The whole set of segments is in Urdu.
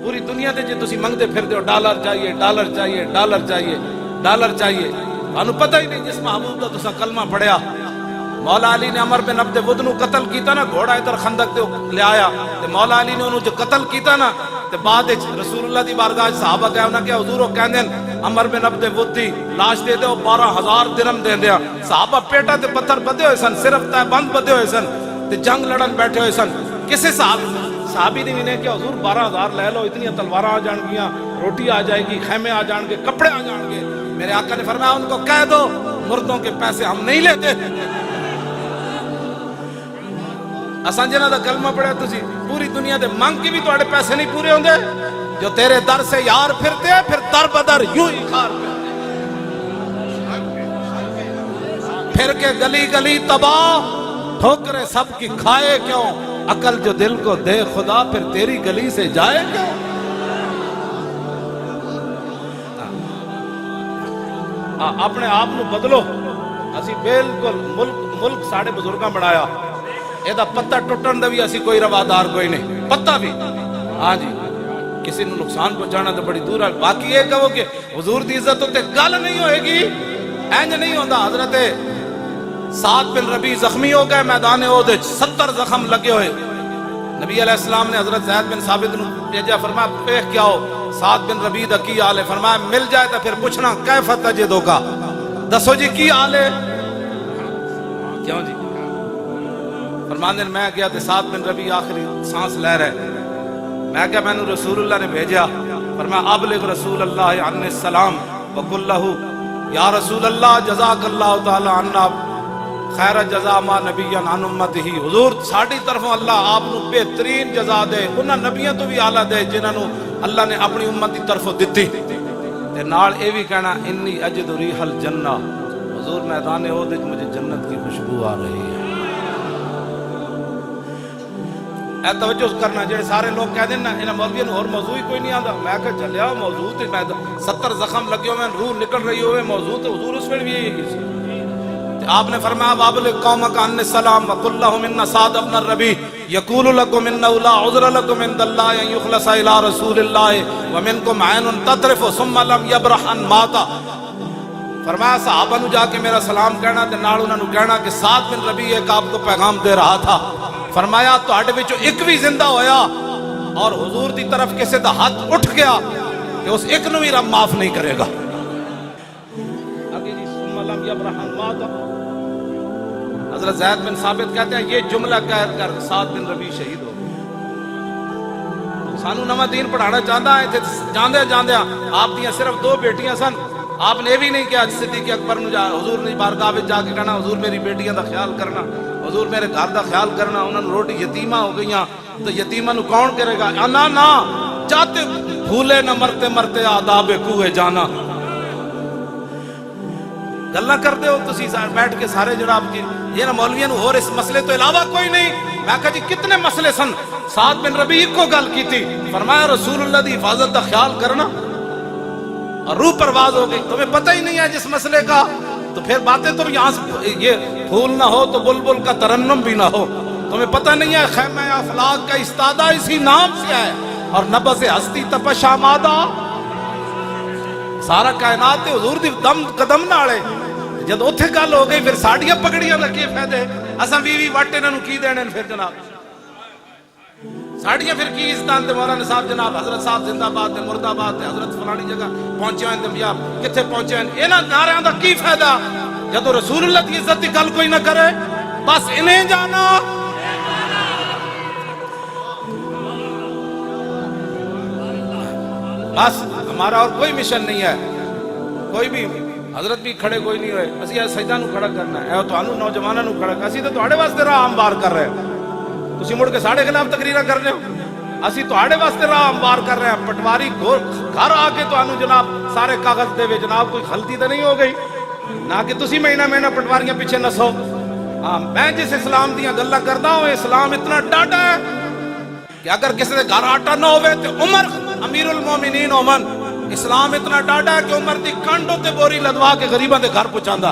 پوری دنیا دے جے تسی منگتے پھر دے ہو ڈالر چاہیے ڈالر چاہیے ڈالر چاہیے ڈالر چاہیے، انہوں پتہ ہی نہیں جس محبوب دا تسا کلمہ پڑھیا۔ مولا علی نے عمر بن عبد ود نو قتل کیتا نا، گھوڑا ادھر خندق تے لے آیا تے مولا علی نے انہوں جو قتل کیتا نا تے بعد رسول اللہ دی بارگاہ صحابہ کہا انہاں کہ حضور کہندے عمر بن عبد ود دی لاش دے دو 12,000 درہم دے دیا۔ صحابہ پیٹا تے پتھر بدے ہوئے سن، صرف تے بند بدے ہوئے سن تے جنگ لڑن بیٹھے ہوئے سن۔ کسے صحابی نے بھی کہ حضور 12,000 لے لو، اتنی تلواراں آ جان گیاں، روٹی آ جائے گی، خیمے آ جان گے، کپڑے آ جان گے۔ میرے آقا نے فرمایا ان کو کہہ دو مردوں کے پیسے ہم نہیں لیتے۔ اساں جنہاں دا کلمہ پڑھیا تسی پوری دنیا دے منگ کے بھی تواڈے پیسے نہیں پورے ہوندے، جو تیرے در سے یار پھرتے پھر در بدر یوں ہی خار پھر کے گلی گلی تباہ، ٹھوکرے سب کی کھائے کیوں، عقل جو دل کو دے خدا پھر تیری گلی سے جائے کیوں۔ اپنے آپ نو بدلو، اسی بالکل ملک ساڑھے بزرگاں بڑھایا، یہ دا پتہ ٹوٹن دا بھی اسی کوئی روادار کوئی نہیں، پتہ بھی ہاں جی کسی نو نقصان پہنچانا تو بڑی دور ہے۔ باقی یہ کہو کہ حضور دی عزت ہوتے گل نہیں ہوئے گی، اینج نہیں ہوندہ۔ حضرت سعد بن ربیع زخمی ہو گئے میدان احد، 70 زخم لگے ہوئے، نبی علیہ السلام نے حضرت زید بن ثابت نے بھیجا، فرمایا پیخ کیا ہو سعد بن ربیع دا کی حال ہے؟ فرمایا مل جائے تو پھر پوچھنا کیف تجدو کا، دسو جی کی حال ہے؟ کیوں جی؟ فرمانے میں گیا تو سعد بن ربیع آخری سانس لے رہے، میں کہا میں نے رسول اللہ نے بھیجا، فرمایا ابلغ رسول اللہ عنہ السلام وقل لہو یا رسول اللہ جزاک اللہ تعالی عنہ خیر جزا ما نبی عن امت ہی، حضور ساڑھی طرفوں اللہ آپ نو بہترین جزا دے، انہاں نبیوں تو بھی اعلیٰ دے جنہاں نو اللہ نے اپنی امت کی طرفوں دیتی۔ تے نال اے بھی کہنا انی اجد ریح الجنہ، حضور میدان احد مجھے جنت کی خوشبو آ رہی ہے۔ اے توجہ کرنا، جڑے سارے لوگ کہہ دینا انہاں مولویوں اور موضوع ہی کوئی نہیں آندا، میں کہ چلیا موضوع تے میں 70 زخم لگے ہوئے روح نکل رہی ہوئے موضوع تے حضور اس ویلے بھی یہی سی۔ آپ نے فرمایا وابلغ قومک عنی السلام وقل لهم ان سعد بن الربیع یقول لكم انه لا عذر لكم عند الله ان يخلص الى رسول الله ومنكم عين تطرف ثم لم يبرح ان مات۔ فرمایا صحابہ نو جا کے میرا سلام کہنا تے نال انہاں نو کہنا کہ سعد بن ربیع ایک آپ کو پیغام دے رہا تھا، فرمایا تواڈے وچوں ایک بھی زندہ ہویا اور حضور دی طرف کسے دا ہاتھ اٹھ گیا کہ اس ایک نو بھی رب معاف نہیں کرے گا۔ آگے جی ثم لم يبرح ان مات، حضرت زید بن ثابت کہتے ہیں یہ جملہ کہہ کر سعد بن ربیع شہید ہو گئے۔ سانو نواں دین پڑھانا چاہتا ہے، جاندے جاندے آپ دیاں صرف 2 بیٹیاں سن، آپ نے بھی نہیں کیا صدیق اکبر نو جا حضور نے بارگاہ وچ جا کے کہنا حضور میری بیٹیاں دا خیال کرنا، حضور میرے گھر دا خیال کرنا، انہاں نوں روٹی یتیمہ ہو گئیاں تو یتیمہ نو کون کرے گا؟ نا نا چاہتے بھولے نہ مرتے مرتے آداب کوہ جانا۔ گلہ کرتے ہو تسی بیٹھ کے سارے جناب کی یہ نا مولویاں نو اور اس مسئلے تو علاوہ کوئی نہیں۔ میں کہا جی کتنے مسئلے سن، سعد بن ربیع کو گل کی تھی، فرمایا رسول اللہ دی حفاظت دا خیال کرنا، اور روح پرواز ہو گئی، تمہیں پتہ ہی نہیں ہے جس مسئلے کا، تو پھر باتیں تم یہاں سے یہ پھول نہ ہو تو بلبل کا ترنم بھی نہ ہو، تمہیں پتہ نہیں ہے خیمہ افلاک کا استادہ اسی نام سے ہے، اور نبض ہستی تپش آمادہ، سارا کائنات حضور دی دم قدم نالے۔ جب اتھے گل ہو گئی پھر ساڑیاں پگڑیاں دا کی فائدے، اساں بھی وٹ انہاں نوں کی دینے پھر جناب، ساڑیاں پھر کی عزتاں تے مولانا صاحب جناب حضرت صاحب زندہ باد تے مرد آباد تے حضرت فلانی جگہ پہنچے ہیں تے یا کتھے پہنچے ہیں، انہاں نعریاں دا کی فائدہ جدوں رسول اللہ دی عزت دی گل کوئی نہ کرے، بس انہیں جانا۔ بس ہمارا اور کوئی مشن نہیں ہے، کوئی بھی حضرت بھی کھڑے کوئی نہیں ہوئے، اسی سجدہ نو کھڑا کرنا ہے، تو نوجوانوں نو کھڑا کرنا، اسی تو تہاڈے واسطے راہ ہموار کر رہے ہیں، تسی مڑ کے ساڑے خلاف تقریرہ کر رہے ہو، اسی تہاڈے واسطے راہ ہموار کر رہے ہیں۔ پٹواری گھر آ کے تانوں جناب سارے کاغذ دے وے، جناب کوئی غلطی تو نہیں ہو گئی، نہ کہ تسی مہینہ مہینہ پٹواریاں پیچھے نسو۔ ہاں میں جس اسلام دیاں گلاں کردا ہوں، اسلام اتنا ڈاڈا ہے کہ اگر کسی دے گھر آٹا نہ ہوئے تو عمر امیر المومنین عمر، اسلام اتنا ڈاڈا ہے کہ عمر دی کنڈوں تے بوری لدوا کے غریباں دے گھر پہنچاندا۔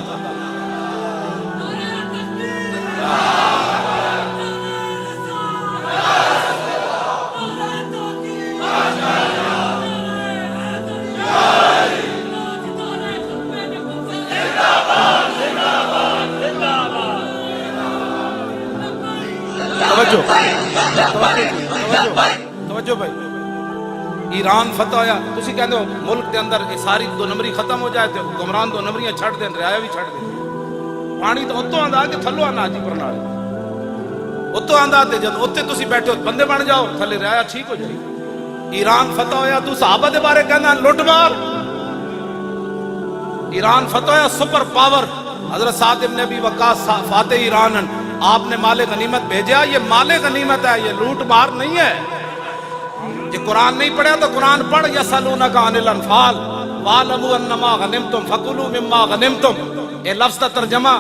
Amen. توجہ توجہ بھائی ایران فتح ہویا تسی کہندے ہو ملک دے اندر ساری دو نمبری ختم ہو جائے تے حکمران دو نمبریاں چھڈ دین رعایا بھی چھڈ دین پانی تو اتوں آندا کہ تھلو آنا جی پرنالے اتوں آندا تے جد اوتے تسی بیٹھے ہو بندے بن جاؤ تھلے رعایا ٹھیک ہو جائے ایران فتح ہویا تو صحابہ دے بارے کہنا لٹ مار ایران فتح ہویا سپر پاور حضرت سعد بن ابی وقاص فاتح ایران آپ نے مال غنیمت بھیجا یہ مال غنیمت ہے یہ لوٹ مار نہیں ہے یہ قرآن نہیں پڑھا تو قرآن پڑھ یسألونک عن الانفال وَاعْلَمُوا أَنَّمَا غَنِمْتُمْ فَكُلُوا مِمَّا غَنِمْتُمْ یہ لفظ کا ترجمہ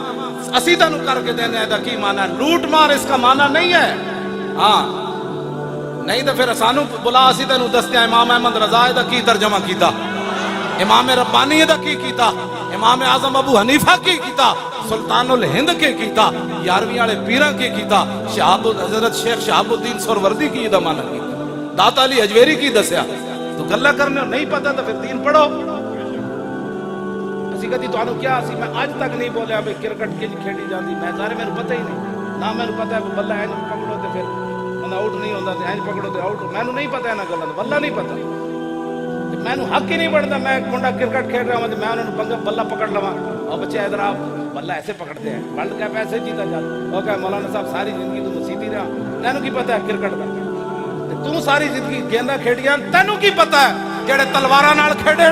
اسیدہ نو کر کے دینے دا کی معنی ہے لوٹ مار اس کا معنی نہیں ہے ہاں نہیں تو پھر اسانو بلا اسیدہ نو دستیا امام احمد رضا دا کی ترجمہ کیتا امام ربانی دا کی کیتا امام اعظم ابو حنیفہ کی کیتا سلطان الہند کے کیتا یارویں والے پیراں کے کیتا حضرت شیخ شہاب الدین سہروردی کی دا معنی کیتا داتا علی اجویری کی دسیا تو گلا کرنے نہیں پتا تو پھر دین پڑھو اسی کہتی تو آنو کیا اسی میں آج تک نہیں بولیا بھئی کرکٹ کیج کھیڑی جاندی میں سارے میں پتہ ہی نہیں نہ میں پتہ ہے بلہ اینج پکڑو تے پھر بندہ آؤٹ نہیں ہوندہ تے اینج پکڑو تے آؤٹ میں نہیں پتہ ہے نا گلا بلہ نہیں پتہ میں حق ہی نہیں بڑھتا میں کنڈا کرکٹ کھیل رہا ہوں میں انہوں بلہ پکڑ لوا اور بچے ادھر آپ بلہ ایسے پکڑتے ہیں ورلڈ کپ ایسے جیتا جاتا وہ کہا مولانا صاحب ساری زندگی تو مسیتی رہا تینوں کی پتہ ہے کرکٹ کا تو ساری زندگی گیندہ کھیڑیاں تینوں کی پتہ ہے جڑے تلوارہ نال کھیڑے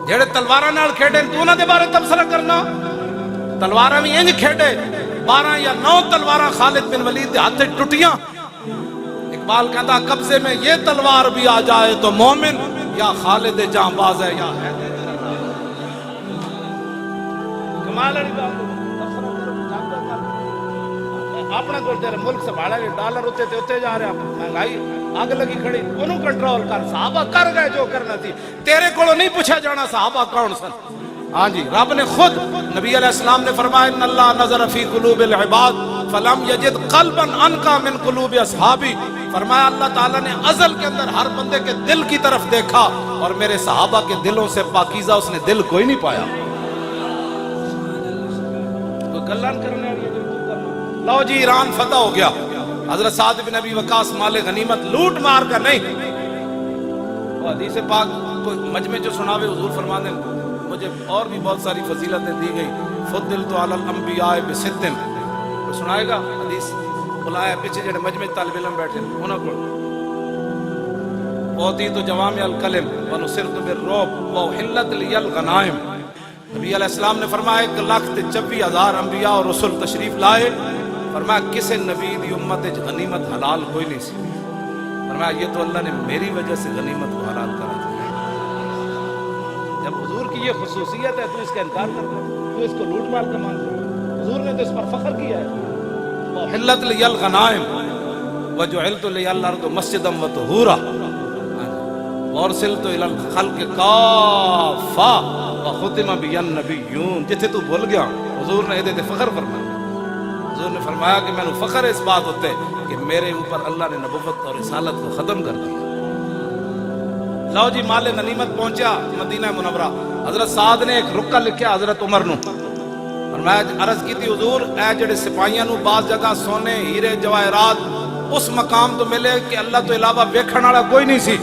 جڑے تلوارہ نال کھیڑے تو انہاں دے بارے تبصرہ کرنا تلوارہ بھی انج کھیڑے 12 یا 9 تلوارہ خالد بن ولید دے ہاتھ ٹوٹیاں اقبال کہتا قبضے میں یہ تلوار بھی آ جائے تو مومن یا خالد جان باز ہے یا ہے کمال علی بات اپنا کو تیرے ملک سے بھاڑا ڈالر ہوتے تھے ہوتے جا رہے ہیں مہنگائی آگ لگی کھڑی انہوں کنٹرول کر صحابہ کر گئے جو کرنا تھی تیرے کو نہیں پوچھا جانا صحابہ کون سن ہاں جی رب نے خود نبی علیہ السلام نے فرمایا ان اللہ نظر فی قلوب العباد فلم یجد قلبا انقا من قلوب اصحابی فرمایا اللہ تعالیٰ نے ازل کے اندر ہر بندے کے دل کی طرف دیکھا اور میرے صحابہ کے دلوں سے پاکیزہ اس نے دل کوئی نہیں پایا کوئی گلان کرنے آ رہی ہے لو جی ایران فتح ہو گیا حضرت سعد بن ابی وقاص مال غنیمت لوٹ مار کر نہیں وہ حدیث پاک کوئی مجمع جو سناوے حضور فرمانے مجھے اور بھی بہت ساری فضیلتیں دی گئی فضلت علی الانبیاء بستن تو سنائے گا حدیث بلایا پیچھے جڑے مجمع طالب علم بیٹھے انہوں کو بہتی تو جوامع الکلم ونصرت بالرعب وحلت لی الغنائم نبی علیہ السلام نے فرمایا 1,24,000 انبیاء اور رسول تشریف لائے فرمایا کسے نبی دی امت غنیمت حلال کوئی نہیں سی فرمایا یہ تو اللہ نے میری وجہ سے غنیمت کو حلال کرا دیا جب حضور کی یہ خصوصیت ہے تو اس کا انکار کرتا ہے تو اس کو لوٹ مار کا مانتا ہے حضور نے تو اس پر فخر کیا ہے وحلت لی الغنائم وجعلت لی الارض مسجدا وطہورا وارسلت الی الخلق کافا وختم بی النبیون جتھے تو بھول گیا حضور نے ادھے فخر فرمایا حضور نے فرمایا کہ میں نے فخر اس بات ہوتے کہ میرے اوپر اللہ نے نبوت اور رسالت کو ختم کر دیا لو جی مال غنیمت پہنچا مدینہ منورہ حضرت سعد نے ایک رکہ لکھیا حضرت عمر نو اور میں عرض کی تھی حضور اے جڑے سپاہیاں نو بعض جگہ سونے ہیرے جواہرات اس مقام تو ملے کہ اللہ تو علاوہ ویکھن والا کوئی نہیں سی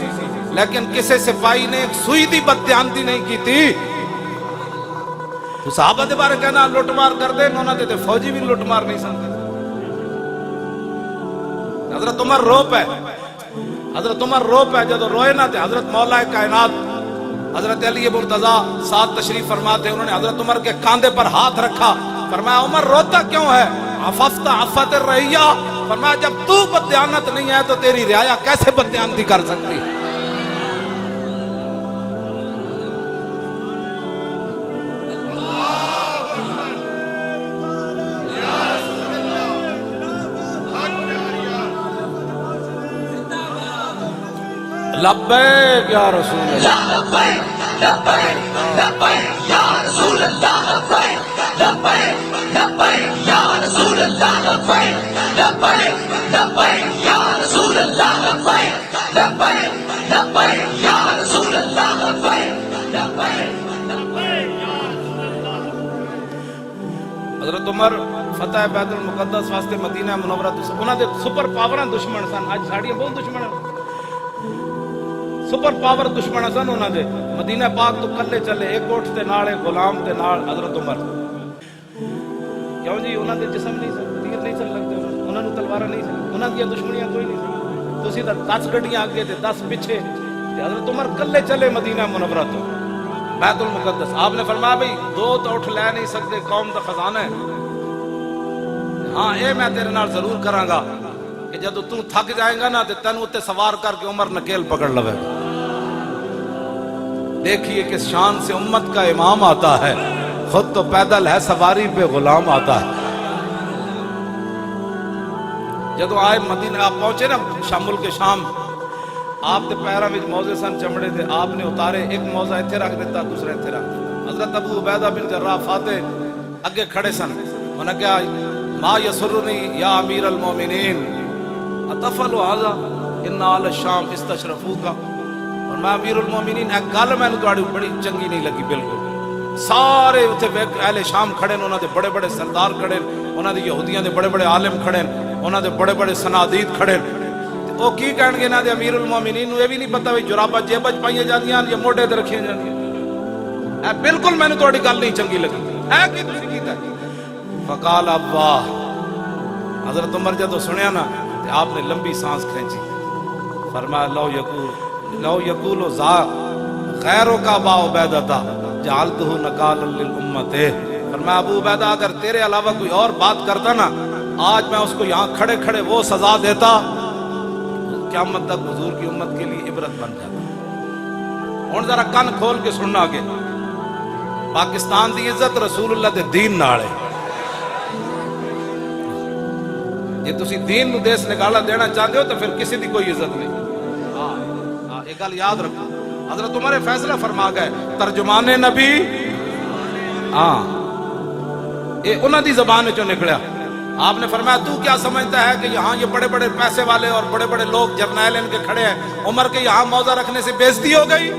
لیکن کسے سپاہی نے ایک سوئی دی بددیانتی نہیں کی تھی تو صحابہ دے بارے کہنا لٹ مار کر دے انہوں نے فوجی بھی لٹ مار نہیں سنتے حضرت عمر روپ ہے حضرت عمر روپ ہے جب روئے نہ تھے حضرت مولا کائنات حضرت علی مرتضیٰ ساتھ تشریف فرماتے انہوں نے حضرت عمر کے کاندھے پر ہاتھ رکھا فرمایا عمر روتا کیوں ہے عففت عفت الرعیہ فرمایا جب تو بددیانت نہیں ہے تو تیری رعایا کیسے بددیانتی کر سکتی لبیک یا رسول اللہ لبیک لبیک لبیک یا رسول اللہ لبیک لبیک لبیک یا رسول اللہ لبیک لبیک لبیک یا رسول اللہ لبیک لبیک لبیک یا رسول اللہ لبیک لبیک لبیک یا رسول اللہ حضرت عمر فتح بیت المقدس واسطے مدینہ منورہ تو انہاں دے سپر پاوراں دشمن سن، اج ساڈیاں بہت دشمن سپر پاور دشمن سن انہاں دے، مدینہ پاک تو کلے چلے، ایک اٹھ تے نال غلام تے نال حضرت عمر، کیوں جی انہاں دے جسم نہیں سن، تیر نہیں سن لگدے، انہاں نوں تلواراں نہیں سن، انہاں دی دشمنیاں کوئی نہیں سن، تسی تے 10 گڈیاں اگے تے 10 پیچھے، تے حضرت عمر کلے چلے مدینہ منورہ تو بیت المقدس۔ آپ نے فرمایا بھئی دو تو اٹھ لے نہیں سکتے، قوم دا خزانہ ہے، ہاں اے میں تیرے نال ضرور کراں گا کہ جدو تو تھک جائے گا نا تے تینوں تے سوار کر کے عمر نکیل پکڑ لوے۔ دیکھیے کس شان سے امت کا امام آتا ہے، خود تو پیدل ہے سواری پہ غلام آتا ہے۔ جدو آئے مدینہ آپ پہنچے نا شام ملک شام، آپ دے پیراں وچ موزے سن چمڑے دے، آپ نے اتارے، ایک موزہ ایتھے رکھ دیتا دوسرا ایتھے رکھ دیتا۔ حضرت ابو عبیدہ بن جراح فاتح اگے کھڑے سن، انہوں نے کہا ما یسرنی یا امیر المومنین اتفعل ھذا ان اہل الشام استشرفوک، اور میں امیر المومنین ایک گل میں تہاڈی بڑی چنگی نہیں لگی بالکل، سارے اتنے اہل شام کھڑے نے، انہاں دے بڑے بڑے سردار کھڑے، انہاں دے یہودیاں دے بڑے بڑے عالم کھڑے، انہاں دے بڑے بڑے صنادید کھڑے، وہ کی کہن گے انہاں دے امیر المومنین نوں یہ بھی نہیں پتہ بھی جراباں جیباں وچ پائیاں جاندیاں یا موڈے تے رکھیاں جاندیاں، اے بالکل میں تہاڈی گل نہیں چنگی لگی، اے کی تسی کیتا؟ فقال ابا، حضرت عمر جدو سنیا نا تے آپ نے لمبی سانس کھینچی، فرمایا لو یقول ذا غیروں کا با عبیدہ جعلتہ نکالا للامت، فرمایا ابو عبیدہ اگر تیرے علاوہ کوئی اور بات کرتا نا آج میں اس کو یہاں کھڑے کھڑے وہ سزا دیتا، قیامت تک حضور کی امت کے لیے عبرت بن جاتا۔ ہن ذرا کن کھول کے سننا آگے، پاکستان دی عزت رسول اللہ دے دین نال ہے، جے تسی دین نو دیس نگالا دینا چاہتے ہو تو پھر کسی دی کوئی عزت نہیں۔ ہاں ایک گل یاد رکھو، حضرت عمر فیصلہ فرما گئے، ترجمان نبی، ہاں یہ انہاں دی زبان وچوں نکلیا، آپ نے فرمایا تو کیا سمجھتا ہے کہ یہاں یہ بڑے بڑے پیسے والے اور بڑے بڑے لوگ جرنیل ان کے کھڑے ہیں، عمر کے یہاں موضع رکھنے سے بےزتی ہو گئی؟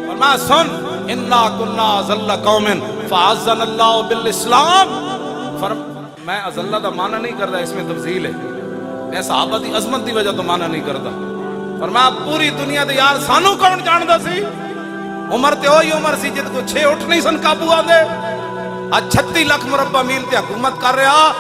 فرمایا سن، انا کنا ذل قوم فعزنا اللہ بالاسلام، میں ازلہ دا معنی نہیں کرتا، اس میں تفضیل ہے، میں صحابہ دی عظمت دی وجہ تو معنی نہیں کرتا۔ فرمایا پوری دنیا دے یار سانو کون جاندا سی؟ عمر تے ہوئی عمر سی جد کو 6 اٹھ نہیں سن قابو آندے، آج 36 لاکھ مربع میل تے حکومت کر رہا،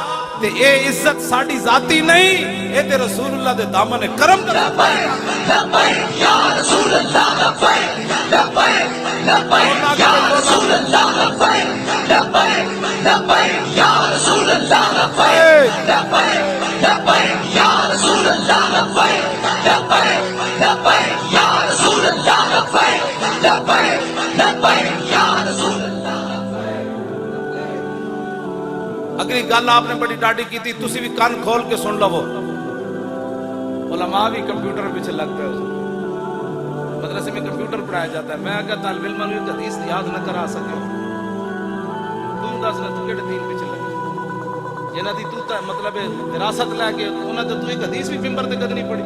تے اے عزت ساڈی ذاتی نہیں، اے تے رسول اللہ دے دامن کرم دا۔ لبیک لبیک یا رسول اللہ، لبیک لبیک لبیک یا رسول اللہ، لبیک لبیک لبیک یا رسول اللہ، لبیک لبیک لبیک یا رسول اللہ، لبیک لبیک لبیک یا رسول اللہ، لبیک لبیک لبیک یا رسول اللہ۔ اگلی گل آپ نے بڑی ڈاڈی کی تھی، تسی بھی کان کھول کے سن لو، علماء بھی کمپیوٹر پیچھے لگ پہ، مدرسے میں کمپیوٹر پڑھایا جاتا ہے، میں اگر طالب علم نے حدیث یاد نہ کرا سکے، تم دس نہ تو کیڑے دین پیچھے لگے، جنہ دی تو مطلب وراثت لے کے انہاں تے تو ایک حدیث بھی ممبر تے کدی نہیں پڑھی،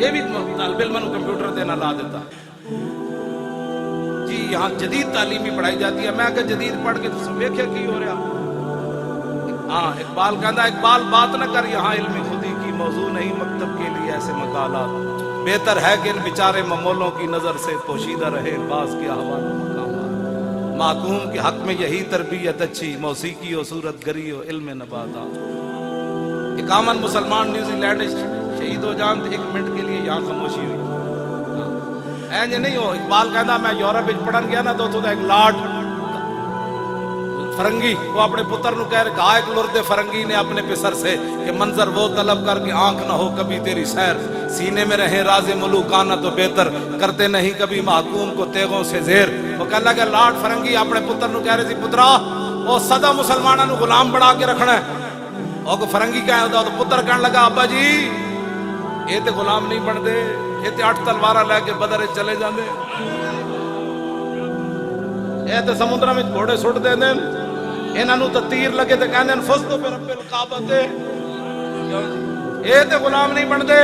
یہ بھی طالب علم نو کمپیوٹر دینا لا دیتا۔ جی یہاں جدید تعلیمی پڑھائی جاتی ہے، میں کہ جدید پڑھ کے تو ویکھیا کی ہو رہا، ہاں اقبال کہندا اقبال بات نہ کر یہاں علم خودی کی، موضوع نہیں مکتب کے لیے ایسے مقالات، بہتر ہے کہ ان بیچارے ممولوں کی نظر سے پوشیدہ رہے بعض کے احوال و مقامات، معقوم کے حق میں یہی تربیت اچھی، موسیقی ہو صورت گری ہو علم نباتات۔ ایک امن مسلمان نیوزی لینڈ شہید ہو جان تو 1 منٹ کے لیے یہاں خاموشی ہوئی، اینج نہیں ہو۔ اقبال کہندا میں یورپ وچ پڑھن گیا نا تو اتھوں دا ایک لارڈ فرنگی وہ اپنے پتر نو کہہ رہے کہا ایک لرد فرنگی نے اپنے پسر سے کہ منظر وہ طلب کر کے آنکھ نہ ہو کبھی تیری سیر، سینے میں رہے راز ملوکانہ تو بہتر، کرتے نہیں کبھی محکوم کو تیغوں سے زیر۔ وہ کہنے لگا لارڈ فرنگی اپنے پتر نو کہہ رہے سی پترا وہ سدا مسلمانوں نو غلام بنا کے رکھنا ہے، اور کو فرنگی کہہ رہا تو پتر کہنے لگا ابا جی یہ تے غلام نہیں بن دے، یہ تے 8 تلوارہ لے کے بدر چلے جاندے، یہ تے سمندر میں گھوڑے سٹ دے دیں، انہاں نوں تے تیر لگے تے کہندے فزتو برب الکعبہ تے، یہ تے غلام نہیں بن دے۔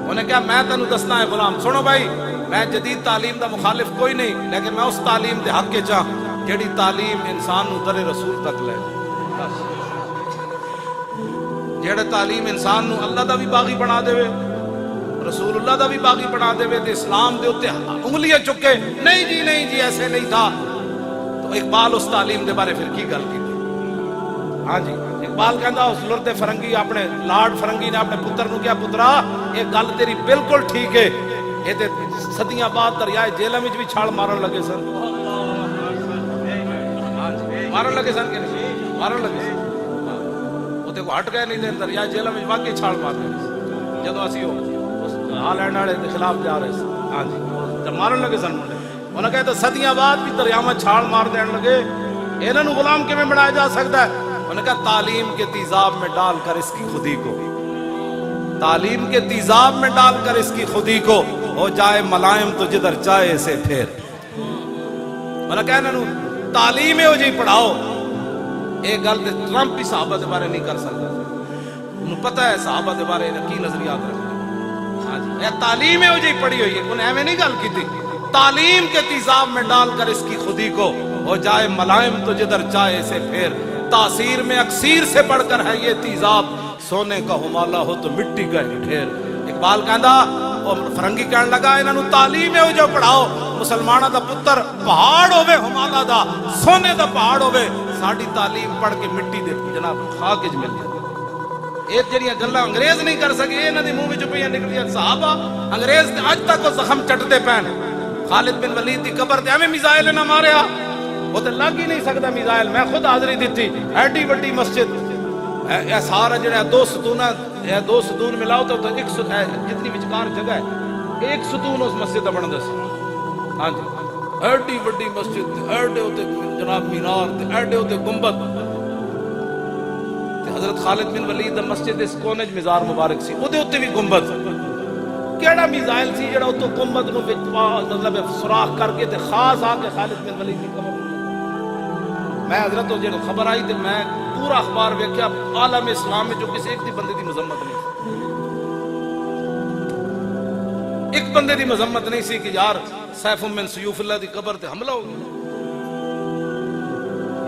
انہیں کہا میں تینوں دسنا ہے غلام، سنو بھائی میں جدید تعلیم دا مخالف کوئی نہیں، لیکن میں اس تعلیم دے حق کے چاہ جیڑی تعلیم انسان نوں در رسول تک لے۔ جڑے تعلیم انسان نو اللہ دا بھی باغی بنا دے، رسول اللہ دا بھی باغی بنا دے تے اسلام دے اوتے انگلیاں چکے نہیں جی ایسے نہیں تھا، تو اقبال اس تعلیم دے بارے پھر کی گل کی؟ ہاں جی اقبال کہندا اس لرد فرنگی اپنے لاڈ فرنگی نے اپنے پتر نو کہا پترا یہ گل تیری بالکل ٹھیک ہے، یہ تے صدیاں بعد دریائے جہلم وچ بھی چھال مارن لگے سن، مارن لگے سن کہ نہیں مارن لگے سن، وہ تے کو ہٹ گئے نہیں تے دریائے جہلم وچ واقعی چھال مار رہے جدوں اسی ہالینڈ والے کے خلاف جا رہے سن، ہاں جی جب مارن لگے سن منڈے انہوں نے کہا تو صدیاں بعد بھی دریاواں چھال مار دین لگے، انہاں نو غلام کیویں بنایا جا سکتا ہے؟ انہوں نے کہا تعلیم کے تیزاب میں ڈال کر اس کی خودی کو، تعلیم کے تیزاب میں ڈال کر اس کی خودی کو ہو جائے ملائم تو جدھر چاہے اسے پھر۔ انہوں نے کہا انہوں نے تعلیم ہو جی پڑھاؤ، ایک گل تے ٹرمپ بھی صحابہ دے بارے نہیں کر سکتا، انہوں پتہ ہے صحابہ دے بارے کی نظریات رکھتے، ہاں جی یہ تعلیم ہو جی پڑھی ہوئی ہے، انہوں نے ایویں نہیں گل کی تھی، تعلیم کے تیزاب میں ڈال کر اس کی خودی کو ہو جائے ملائم تو جدھر چاہے اسے پھر، تاثیر میں اکسیر سے بڑھ کر ہے یہ تیزاب، سونے کا ہمالہ ہو تو مٹی کا ہی ڈھیر۔ اقبال کہندا اور فرنگی کہنے لگا انہاں نو تعلیم ہے جو پڑھاؤ، مسلماناں دا پتر پہاڑ ہوے ہمالہ دا، سونے دا پہاڑ ہوے، ساڈی تعلیم پڑھ کے مٹی دے جناب خاک وچ مل جائے۔ یہ جڑیاں گلاں انگریز نہیں کر سکے انہاں دی منہ وچوں پیاں نکلیاں، صحابہ انگریز تے اج تک وہ زخم چٹدے پین، خالد بن ولید دی قبر تے ایویں میزائل نہ ماریا، وہ تو لگ ہی نہیں سکتا میزائل، میں خود حاضری دیتی، ایڈی بڑی مسجد، اے سارا جڑا دو ستون ملاؤ تو ایک جتنی وچکار جگہ ہے ایک ستون اس مسجد دا بندا سی، ہاں جی ایڈی بڑی مسجد، ایڈے ہوتے جناب مینار تے ایڈے ہوتے گنبد، تے حضرت خالد بن ولید دا مسجد اس کونے وچ مزار مبارک سی، اودے اوتے بھی گنبد، کیڑا میزائل سی جڑا اوتوں گنبد نو وچ مطلب سوراخ کر کے تے خاص آ کے خالد بن ولید دی قبر۔ میں حضرت جب خبر آئی تو میں پورا اخبار ویکھیا، عالم اسلام میں جو کسی ایک دی بندے دی مذمت نہیں، ایک بندے دی مذمت نہیں سی کہ یار سیف من سیوف اللہ دی قبر تے حملہ ہو گیا،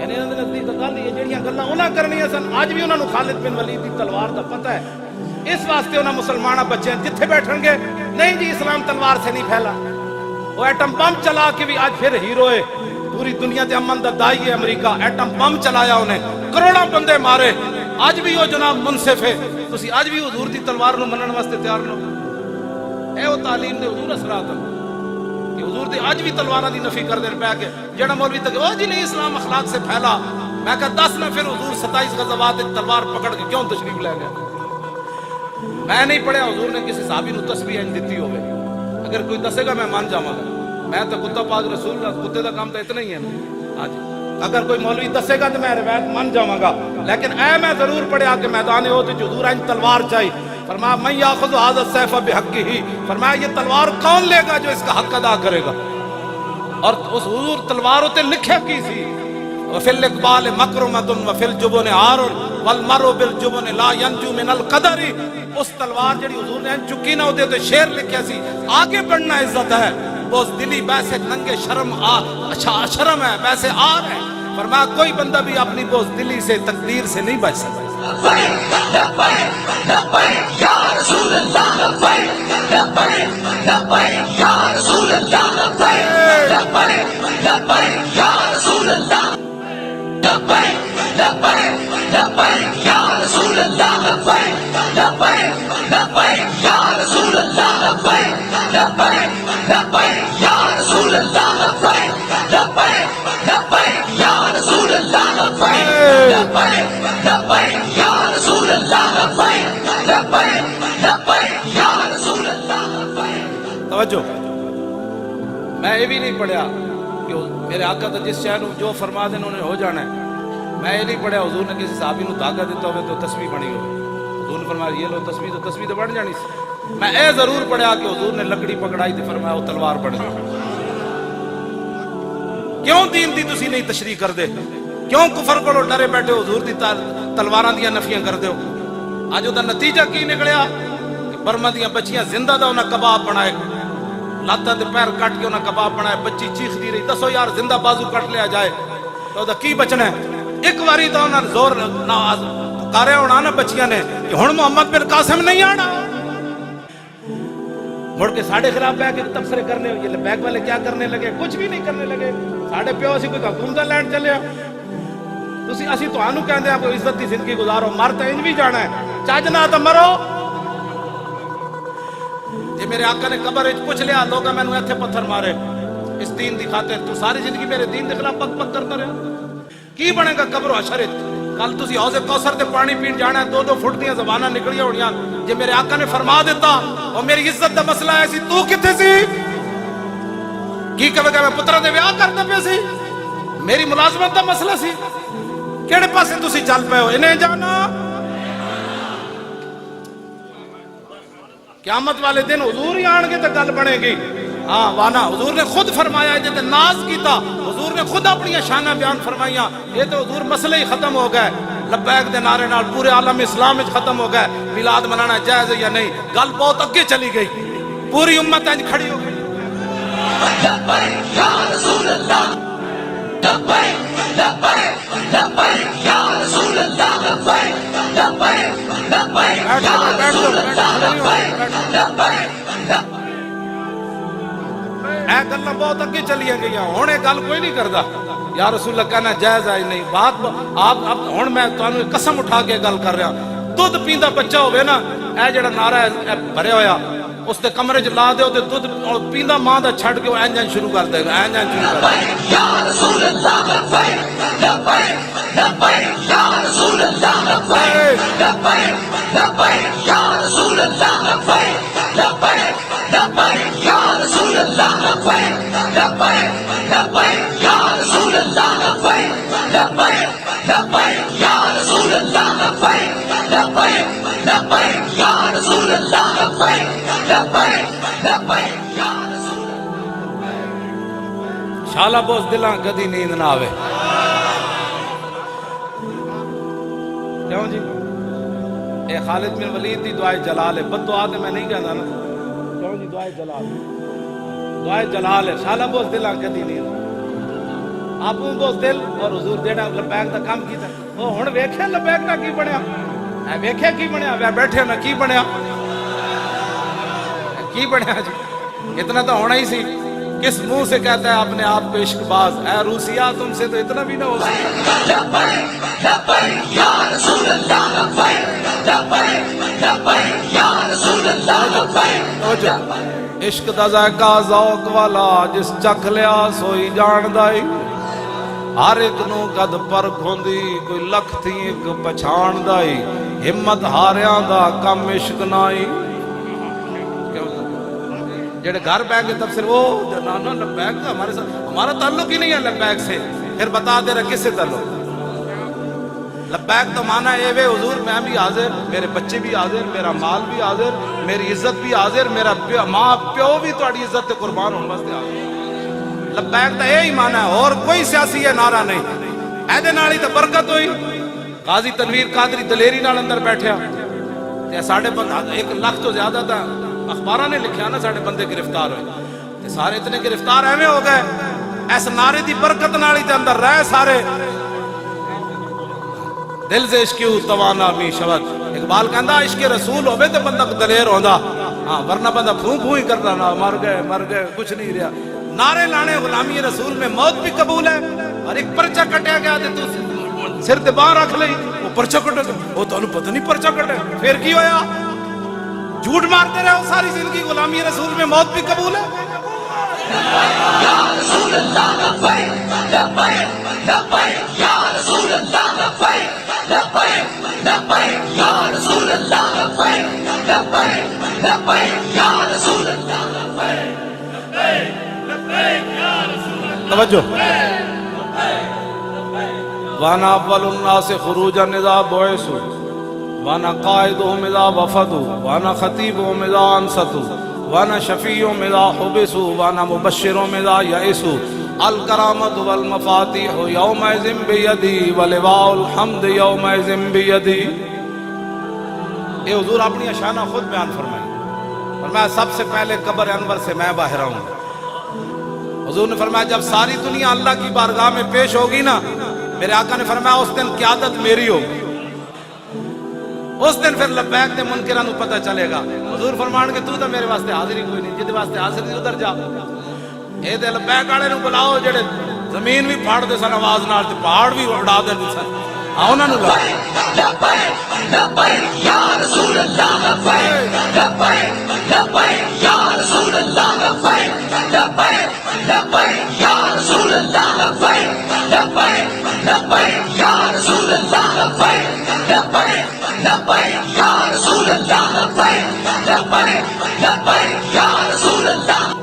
یعنی انہاں دے نزدیک گل یہ جڑیاں گلاں انہاں کرنیاں سن، اج بھی انہاں نو خالد بن ولید دی تلوار دا پتہ ہے، اس واسطے انہاں مسلماناں بچے جتھے بیٹھن گے نہیں جی اسلام تلوار سے نہیں پھیلا، وہ ایٹم بم چلا کے بھی آج پھر ہیرو ہے، پوری دنیا دے امن دا دائی ہے امریکہ، ایٹم بم چلایا انہیں، کروڑوں بندے مارے، آج بھی وہ جناب منصف ہے، تسی آج بھی حضور دی تلوار نو منن واسطے تیار نو، اے وہ تعلیم دے حضور اثرات کہ حضور دی آج بھی تلواراں دی نفی کر دین پہ کے جڑا مولوی تک او جی نہیں اسلام اخلاق سے پھیلا، میں کہا 10 نہ پھر حضور 27 غزوات تلوار پکڑ کے کیوں تشریف لے گیا؟ میں نہیں پڑھیا حضور نے کسی صحابی نو تسبیح انج دتی ہوے، اگر کوئی دسے گا میں مان جاواں گا، میں تو کتا پاک رسول اللہ، کتے دا کام تو اتنا ہی ہے، ہاں جی اگر کوئی مولوی دسے گا تو میں روایت مان جاواں گا، لیکن اے میں ضرور پڑھیا کہ میدان احد وچ حضور انج تلوار چاہی، فرمایا من یاخذ ھذا السیف بحقہ، فرمایا یہ تلوار کون لے گا جو اس کا حق ادا کرے گا، اور اس حضور تلوار تے لکھیا کی سی وفی الاقبال مکرمۃ وفی الجبن عار والمرء بالجبن لا ینجو من القدر، اس تلوار جڑی حضور نے چکی نہ ہوتے تو شعر لکھیا سی آگے بڑھنا عزت ہے، بزدلی ویسے ننگے شرم شرم ہے ویسے آر ہے، فرمایا کوئی بندہ بھی اپنی بزدلی سے تقدیر سے نہیں بچ سکتا۔ یا رسول اللہ لبیک لبیک یا رسول اللہ لبیک لبیک یا رسول اللہ لبیک لبیک لبیک یا رسول اللہ لبیک لبیک لبیک یا رسول اللہ لبیک لبیک لبیک یا رسول اللہ لبیک لبیک لبیک یا رسول اللہ لبیک لبیک لبیک یا رسول اللہ لبیک لبیک لبیک یا رسول اللہ لبیک۔ توجہ، میں یہ بھی نہیں پڑھیا کہ میرے آقا تو جس شے نو جو فرما دیں انہوں نے ہو جانا ہے، میں یہ نہیں پڑھیا حضور نے کسی صحابی نو دھاگا دیتا ہوئے تو تسبیح بنی ہو، حضور نے فرمایا یہ لو تسبیح تو بن جانی سی، میں اے ضرور پڑھیا کہ حضور نے لکڑی پکڑائی تو فرمایا وہ تلوار بن گئی۔ کیوں دین دی تسی نہیں تشریح کر دے؟ کیوں کفر کو ڈرے بیٹھے حضور دی تلواراں دیاں نفیاں کر دیو؟ آج دا نتیجہ کی نکلیا کہ برما دیاں بچیاں زندہ دا انہاں کباب بنائے، لاتاں دے پیر کٹ کے انہاں کباب بنائے، بچی چیخ دی رہی، دسو یار زندہ بازو کٹ لیا جائے تو دا کی بچنا ہے؟ ایک واری تو انہاں زور پکارے ہونا نا بچیاں نے کہ ہن محمد بن قاسم نہیں آنا، مڑ کے ساڑھے خلاف بہ کے تبصرے کرنے، یہ لبیک والے کیا کرنے لگے؟ کچھ بھی نہیں کرنے لگے، ساڑھے پیو اسی کوئی حکومت لینڈ چلے تسی اسی تانوں کہندے ہیں کوئی عزت دی زندگی گزارو، مر تے انج بھی جانا ہے، چج نہ تے مرو۔ جی میرے آقا نے قبر وچ پوچھ لیا لوگا مینوں ایتھے پتھر مارے اس دین دی خاطر، تو ساری زندگی میرے دین دے خلاف پک پک کرتا رہا، کی بنے گا قبر و حشر وچ؟ کل تسی حوض کوثر تے پانی پین جانا ہے، 2 فٹ دیاں زباناں نکلیاں ہونیاں، جے میرے آقا نے فرما دیتا او میری عزت دا مسئلہ ہے سی، تو کتے سی؟ کی کہے گا میں پترا دے ویاہ کردا پیا سی؟ میری ملازمت دا مسئلہ سی، کیڑے پاسے تسی چل پے ہو؟ انہیں جانا قیامت والے دن حضور ہی آن گے تو گل بنے گی۔ ہاں وانا حضور نے خود فرمایا جے تے ناز کیتا، حضور نے خود اپنی شانہ بیان فرمائیاں، یہ تو حضور مسئلے ہی ختم ہو گئے، لبیک دے نعرے نال پورے عالم اسلام وچ ختم ہو گئے، میلاد منانا جائز ہے یا نہیں، گل بہت اگے چلی گئی، پوری امت انج کھڑی ہو گئی۔ لبیک یا رسول اللہ، لبیک لبیک لبیک یا رسول اللہ، لبیک لبیک لبیک یا رسول اللہ، لبیک لبیک۔ اے گلاں بہت اگے چلی گئیاں، ہن یہ گل کوئی نہیں کردا یا رسول اللہ کہنا جائز ہے نہیں، بات آپ ہن میں تانوں قسم اٹھا کے گل کر رہا، دودھ پیندا بچہ ہوے نا، اے جڑا نعرہ ہے بھریا ہویا اس تے کمرے چ لا دیو تے دودھ پیندا ماں دا چھڈ کے اینج شروع کر دے گا، اینج شروع کر دے گا، یا رسول اللہ لبیک لبیک لبیک یا رسول اللہ، لبیک لبیک لبیک یا رسول اللہ، لبیک لبیک لبیک یا رسول اللہ، لبیک لبیک لبیک یا رسول اللہ، لبیک لبیک لبیک یا رسول اللہ، لبیک لبیک لبیک یا رسول اللہ، لبیک لبیک لبیک یا رسول اللہ۔ شالا بوس دلاں کدی نیند نہ آوے، کیوں جی؟ اے خالد بن ولید دی دعائے جلال ہے، بد دعا تے میں نہیں کہنا نا، کیوں جی؟ دعائے جلال، دعائے جلال ہے، شالا بوس دلاں کدی نیند، آپ بوس دل اور حضور جیڑا لبیک دا کام کیتا، او ہن ویکھیا لبیک دا کی بنیا، اے ویکھیا کی بنیا، وے بیٹھے نا کی بنیا، کی بنیا جی؟ اتنا تو ہونا ہی سی، کس منہ سے کہتا ہے اپنے آپ کو عشق باز، اے روسیہ تم سے تو اتنا بھی نہ ہو سکتا۔ لبیک لبیک یا رسول اللہ، لبیک لبیک لبیک یا رسول اللہ، لبیک۔ عشق دا ذائقہ ذوق والا جس چکھ لیا سوئی جان دائی، ہر ایک نو قد پرکھ ہوندی کوئی لکھ تھی ایک پچھان دائی، ہمت ہاریاں دا کم عشق نائی۔ جڑے گھر بیٹھ کے تفسیر وہ جنانہ لبیک کا ہمارے ساتھ ہمارا تعلق ہی نہیں ہے لبیک سے، پھر بتا دے رہا کس سے تعلق؟ لبیک تو مانا اے وے حضور میں بھی حاضر، میرے بچے بھی حاضر، میرا مال بھی حاضر، میری عزت بھی حاضر، میرا ماں پیو بھی تہاڈی عزت تے قربان ہون واسطے حاضر۔ لبیک دا یہی مانا ہے، اور کوئی سیاسی ہے نعرہ نہیں، اے دے نال ہی تے برکت ہوئی۔ قاضی تنویر قادری دلیری نال اندر بیٹھیا تے ساڈے 1 لاکھ تو زیادہ تھا، اخباراں نے لکھیا نا ساڈے بندے گرفتار ہوئے تے سارے اتنے گرفتار ایویں ہو گئے، اس نعرے دی برکت نال ہی تے اندر رہ سارے، دل سے عشق توانا می شود۔ اقبال کہندا عشق رسول ہوے تے بندہ دلیر ہوندا، ہاں ورنہ بندہ پھوں پھوں ہی کردا نا، مر گئے کچھ نہیں رہا۔ نعرے لانے غلامی رسول میں موت بھی قبول ہے، اور ایک پرچہ کٹیا گیا تے تو سر تے باہر رکھ لئی، وہ پرچہ کٹے وہ تانوں پتہ نہیں پرچہ کٹے، پھر کی ہویا؟ جھوٹ مارتے رہو ساری زندگی، غلامی رسول میں موت بھی قبول ہے۔ یا رسول اللہ لبیک لبیک لبیک یا رسول اللہ لبیک لبیک لبیک یا رسول اللہ لبیک لبیک لبیک یا رسول اللہ لبیک لبیک یا رسول اللہ۔ توجہ، وانا اول الناس خروجا اذا بعثوا، وانا قائدهم اذا وفدوا، وانا خطیبهم اذا انصتوا، وانا شفیعهم اذا حبسوا، وانا مبشرهم اذا یئسوا، الکرامۃ والمفاتیح یومئذ بیدی، ولواء الحمد یومئذ بیدی۔ یہ حضور اپنی شانہ خود بیان فرمائی، فرمایا سب سے پہلے قبر انور سے میں باہر آؤں گا۔ حضور نے فرمایا جب ساری دنیا اللہ کی بارگاہ میں پیش ہوگی نا، میرے آقا نے فرمایا اس دن قیادت میری ہوگی، اس دن پھر لبیک دے منکراں نو پتہ چلے گا حضور فرمان کہ تو تے میرے واسطے حاضر ہی کوئی نہیں جے واسطے حاضر نہیں ادھر جا اے دے لبیک والے نو بلاؤ جڑے زمین بھی پھاڑ دے سن آواز نال تے پہاڑ بھی اڑا دے سن آؤ انہاں نو لبیک لبیک یا رسول اللہ لبیک لبیک لبیک یا رسول اللہ لبیک لبیک لبیک یا رسول اللہ لبیک لبیک لبیک یا رسول اللہ لبیک لبیک لبیک یا رسول اللہ لبیک لبیک لبیک یا رسول اللہ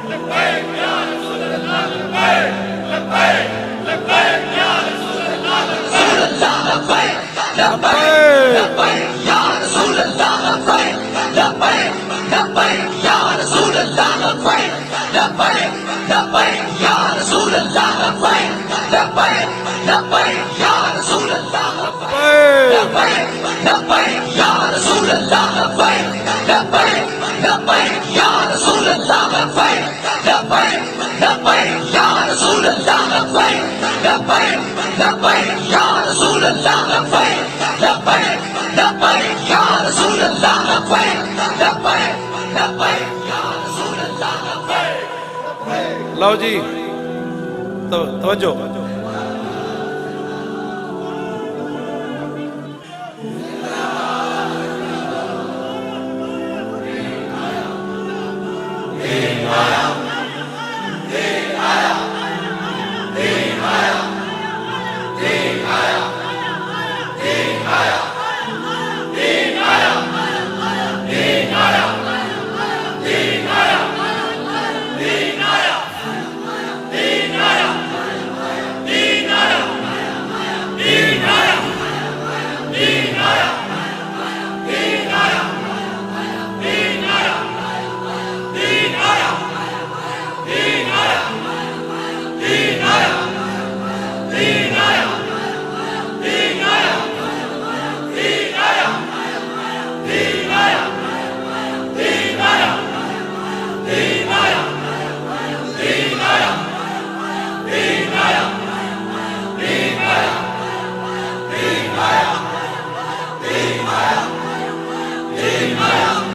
لبیک یا رسول اللہ لبیک لبیک لبیک یا رسول اللہ لبیک لبیک یا رسول اللہ لبیک لبیک لبیک یا رسول اللہ لبیک لبیک لبیک یا رسول اللہ لبیک لبیک لبیک یا رسول اللہ لبیک لبیک یا رسول اللہ لبیک لبیک لبیک یا رسول اللہ لبیک لبیک لبیک یا رسول اللہ لبیک لبیک لبیک یا رسول اللہ لبیک لبیک لبیک یا رسول اللہ لبیک لبیک لبیک یا رسول اللہ لبیک. لو جی توجہ